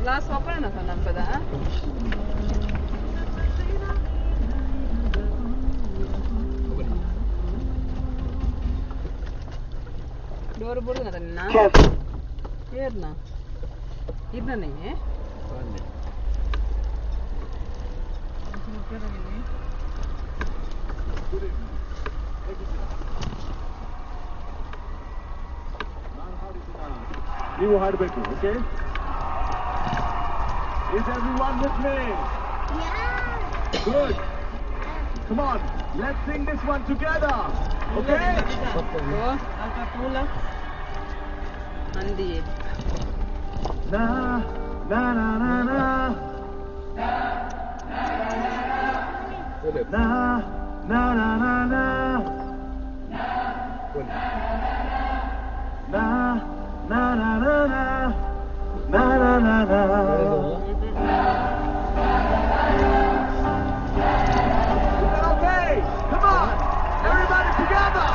Last open na nampada. Door board na tanna. Yerna. Idna nahi hai. You ಹಾಡಬೇಕು, okay? Is everyone with me? Yeah. Good. Come on, let's sing this one together. Okay? Mandi. Na na na na na. Na na na na na. Na na na na na. Na na na na. Okay, come on, everybody together.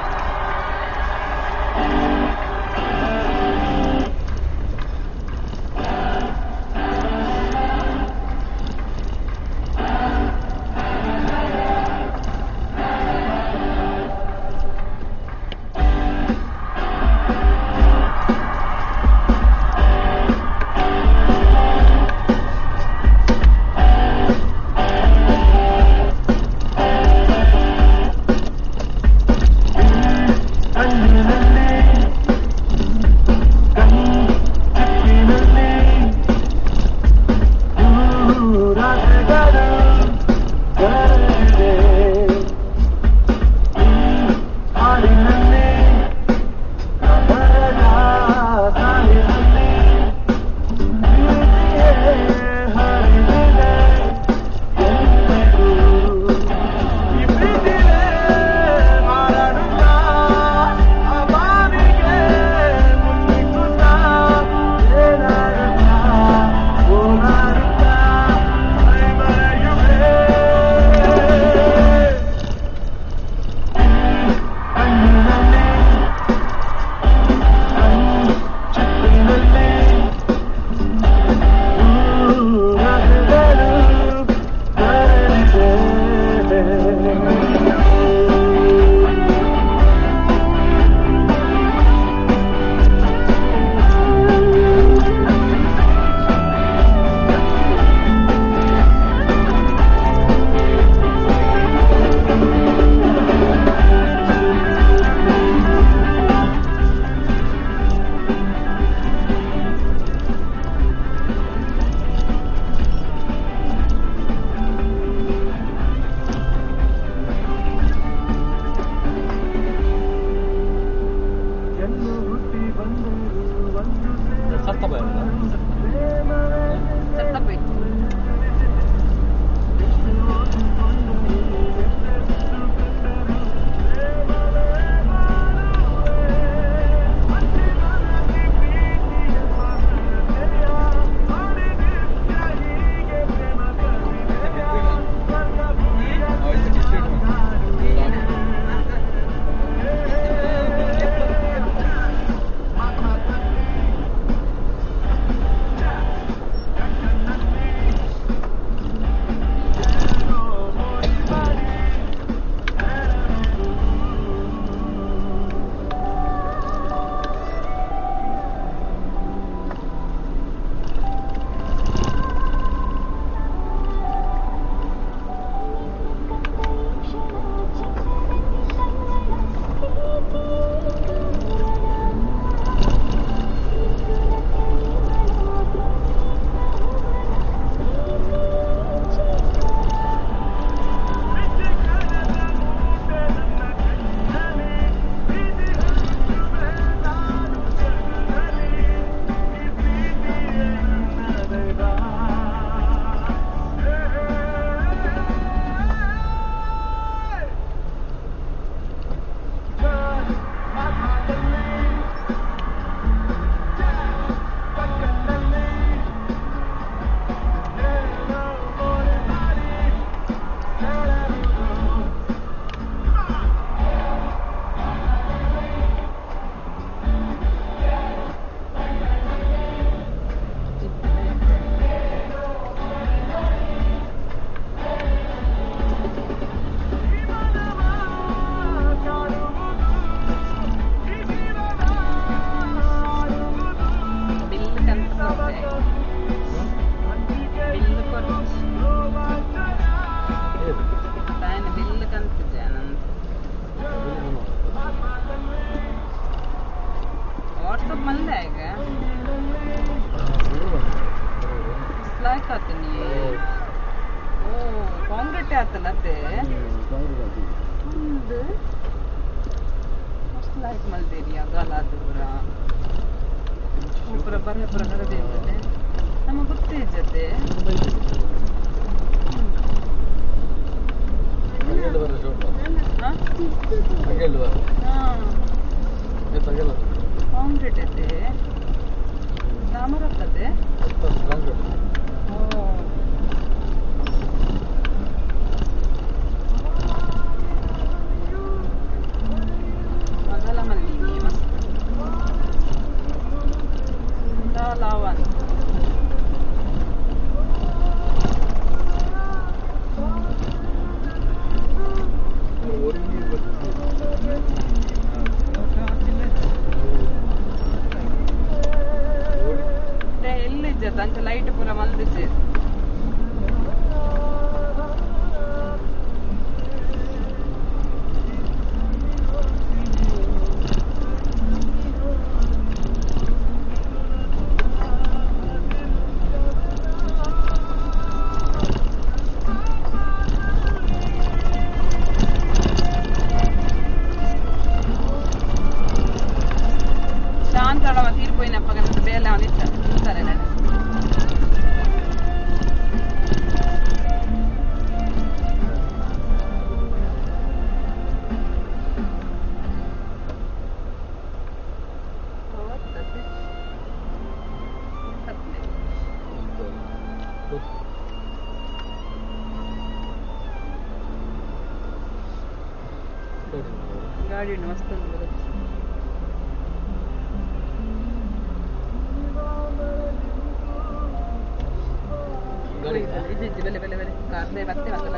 ಸ್ವಲ್ಪ ಮಲ್ಲೆ ಈಗ ಸ್ಲಾಯ್ಕ್ ಆತನಿ ಓ concrete ಆತಲ್ಲ ಅತ್ತೆ ಒಂದು ಸ್ಲಾಯ್ಕ್ ಮಲ್ದೇರಿ ಆಗಲ್ಲ ಅದು ಪೂರ ಬರ ಪೂರ ಹರದೇ ಇರ್ತದೆ ನಮಗೆ ಗೊತ್ತೇ ಜೊತೆ ಕಾಂಕ್ರೀಟ್ ಐತೆ ಡಾಮರ್ ಆಗ್ತದೆ ಮೊದಲ ಮಲ್ಲಿಗೆ ಮಸ್ತ್ ಲಾವನ್ ಎಲ್ಲಿದ್ದ ಅಂತ ಲೈಟ್ ಪೂರ ಮಲ್ದಿದ್ದೆ ಶಾಂತಳವ ತೀರ್ಪೋಯಿನಪ್ಪ ಬೇಲೆ ಅವನಿರ್ತಾರೆ ನಾನು ಗಾಡಿ ಮಸ್ತ್ ಬೆಲೆ ಬೆಲೆ ಬೆಲೆ ಕಾರ್ದೆ ಮತ್ತೆ ಮತ್ತೆ